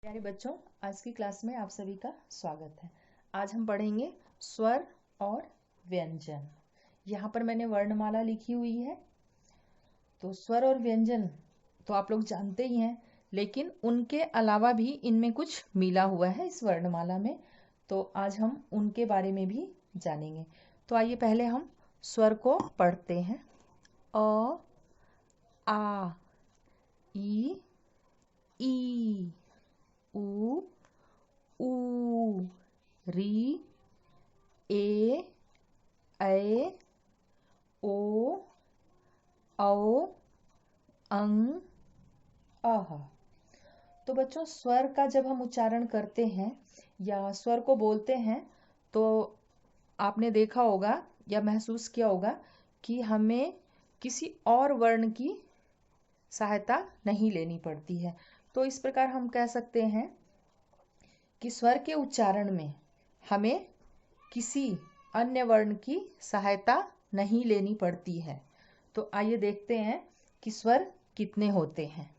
प्यारे बच्चों, आज की क्लास में आप सभी का स्वागत है। आज हम पढ़ेंगे स्वर और व्यंजन। यहाँ पर मैंने वर्णमाला लिखी हुई है। तो स्वर और व्यंजन तो आप लोग जानते ही हैं, लेकिन उनके अलावा भी इनमें कुछ मिला हुआ है इस वर्णमाला में। तो आज हम उनके बारे में भी जानेंगे। तो आइए पहले हम स्वर को पढ़ते हैं। अ, आ, ई, ई, उ, ऊ, री, ए, ऐ, ओ, औ, अं, अह। तो बच्चों, स्वर का जब हम उच्चारण करते हैं या स्वर को बोलते हैं तो आपने देखा होगा या महसूस किया होगा कि हमें किसी और वर्ण की सहायता नहीं लेनी पड़ती है। तो इस प्रकार हम कह सकते हैं कि स्वर के उच्चारण में हमें किसी अन्य वर्ण की सहायता नहीं लेनी पड़ती है। तो आइए देखते हैं कि स्वर कितने होते हैं।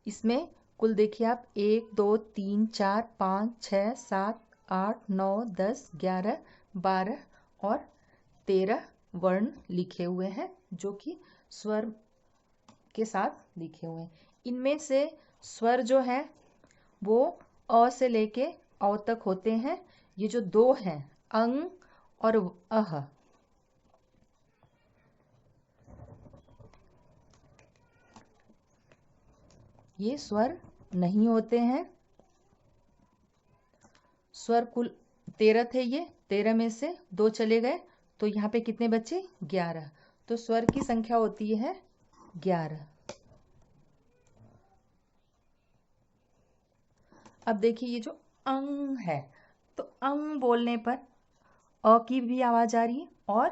इसमें कुल देखिए आप 1 2 3 4 5 6 7 8 9 10 11 12 और 13 वर्ण लिखे हुए हैं, जो कि स्वर के साथ लिखे हुए हैं। इनमें से स्वर जो है वो अ से लेके औ तक होते हैं। ये जो दो हैं, अंग और अह, ये स्वर नहीं होते हैं। स्वर कुल 13 थे, ये 13 में से 2 चले गए, तो यहाँ पे कितने बचे? 11। तो स्वर की संख्या होती है 11। अब देखिए ये जो अंग है, तो अंग बोलने पर अ की भी आवाज आ रही है और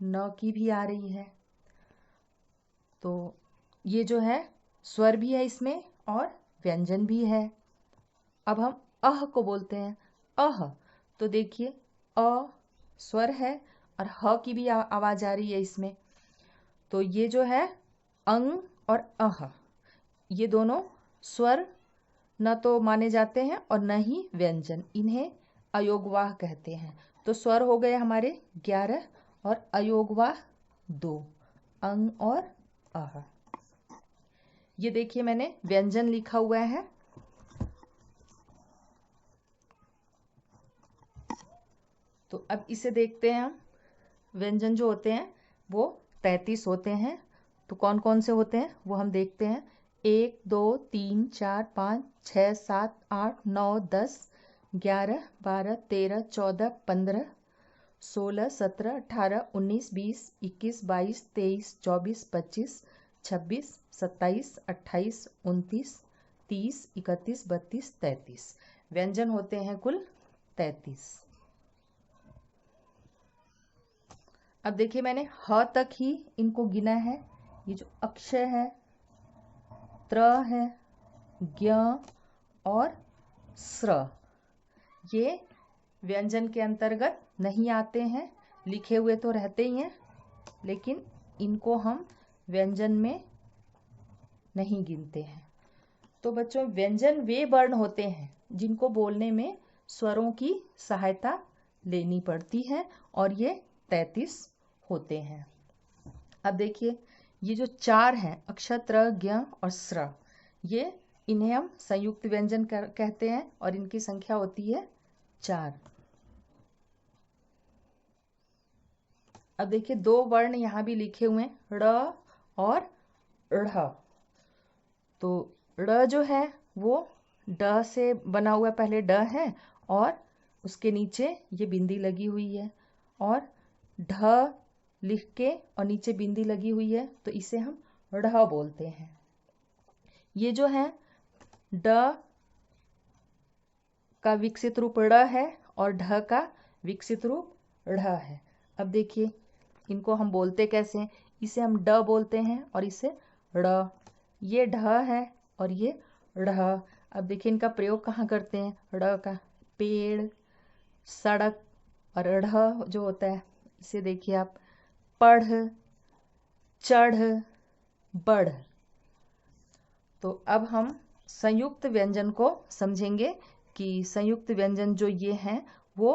न की भी आ रही है। तो ये जो है स्वर भी है इसमें और व्यंजन भी है। अब हम अह को बोलते हैं। अह, तो देखिए अ स्वर है और ह की भी आवाज आ रही है इसमें। तो ये जो है अंग और अह, ये दोनों स्वर न तो माने जाते हैं और न ही व्यंजन। इन्हें अयोगवाह कहते हैं। तो स्वर हो गए हमारे 11 और अयोगवाह 2, अंग और अह। ये देखिए मैंने व्यंजन लिखा हुआ है। तो अब इसे देखते हैं हम। व्यंजन जो होते हैं वो 33 होते हैं। तो कौन कौन से होते हैं वो हम देखते हैं। 1 2 3 4 5 6 7 8 9 10 11 12 13 14 15 16 17 18 19 20 21 22 23 24 25 26 27 28 29 30 31 32 33 व्यंजन होते हैं कुल 33। अब देखिए मैंने ह तक ही इनको गिना है। ये जो अक्षय है, त्र है, ज्ञ और स्र, ये व्यंजन के अंतर्गत नहीं आते हैं। लिखे हुए तो रहते ही हैं, लेकिन इनको हम व्यंजन में नहीं गिनते हैं। तो बच्चों, व्यंजन वे वर्ण होते हैं जिनको बोलने में स्वरों की सहायता लेनी पड़ती है और ये 33 होते हैं। अब देखिए ये जो 4 हैं, अक्षत्र, ज्ञ और स्र, ये इन्हें हम संयुक्त व्यंजन कहते हैं और इनकी संख्या होती है 4। अब देखिए 2 वर्ण यहाँ भी लिखे हुए हैं, ड़ और ढ़। तो ड़ जो है वो ड से बना हुआ, पहले ड है और उसके नीचे ये बिंदी लगी हुई है, और ढ लिख के और नीचे बिंदी लगी हुई है, तो इसे हम ढ़ बोलते हैं। ये जो है ड का विकसित रूप ड़ है और ढ का विकसित रूप ढ़ है। अब देखिए इनको हम बोलते कैसे हैं। इसे हम ड बोलते हैं और इसे ड़। ये ढ है और ये ढ़। अब देखिए इनका प्रयोग कहाँ करते हैं। ड़ का पेड़, सड़क, और ढ़ जो होता है इसे देखिए आप पढ़, चढ़, बढ़। तो अब हम संयुक्त व्यंजन को समझेंगे कि संयुक्त व्यंजन जो ये हैं वो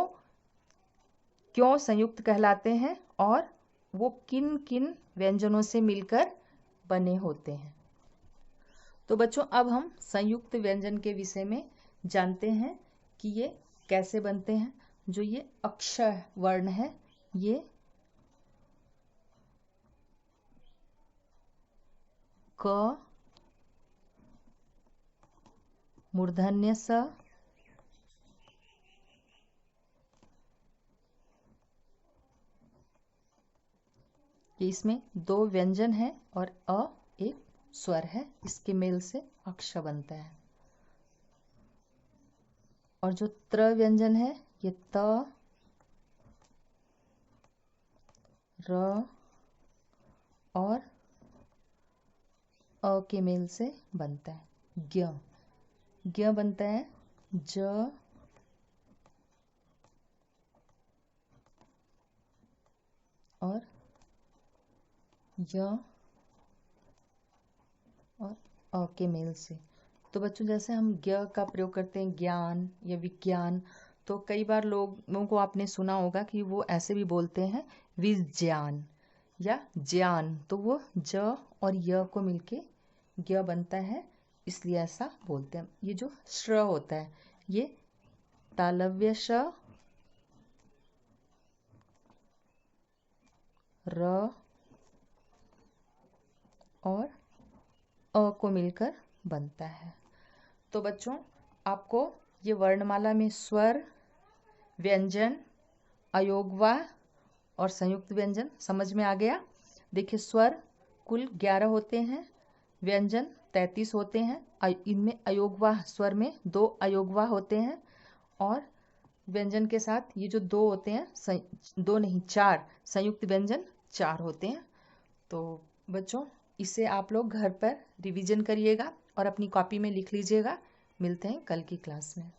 क्यों संयुक्त कहलाते हैं और वो किन किन व्यंजनों से मिलकर बने होते हैं। तो बच्चों अब हम संयुक्त व्यंजन के विषय में जानते हैं कि ये कैसे बनते हैं। जो ये अक्षय वर्ण है, ये क, मूर्धन्य स, ये इसमें 2 व्यंजन है और अ एक स्वर है, इसके मेल से अक्ष बनता है। और जो त्र व्यंजन है ये त, र और अ के मेल से बनता है। ज्ञ, ज्ञ बनता है ज और य और अ के मेल से। तो बच्चों जैसे हम ज्ञ का प्रयोग करते हैं ज्ञान या विज्ञान, तो कई बार लोगों को आपने सुना होगा कि वो ऐसे भी बोलते हैं विज्ञान या ज्ञान, तो वो ज और य को मिलके ज्ञ बनता है, इसलिए ऐसा बोलते हैं। ये जो श्र होता है ये तालव्य श, र और अ को मिलकर बनता है। तो बच्चों आपको ये वर्णमाला में स्वर, व्यंजन, अयोगवाह और संयुक्त व्यंजन समझ में आ गया। देखिए स्वर कुल 11 होते हैं, व्यंजन 33 होते हैं, इनमें अयोगवाह स्वर में 2 अयोगवाह होते हैं और व्यंजन के साथ ये जो 2 होते हैं, 2 नहीं 4 संयुक्त व्यंजन 4 होते हैं। तो बच्चों इसे आप लोग घर पर रिवीजन करिएगा और अपनी कॉपी में लिख लीजिएगा। मिलते हैं कल की क्लास में।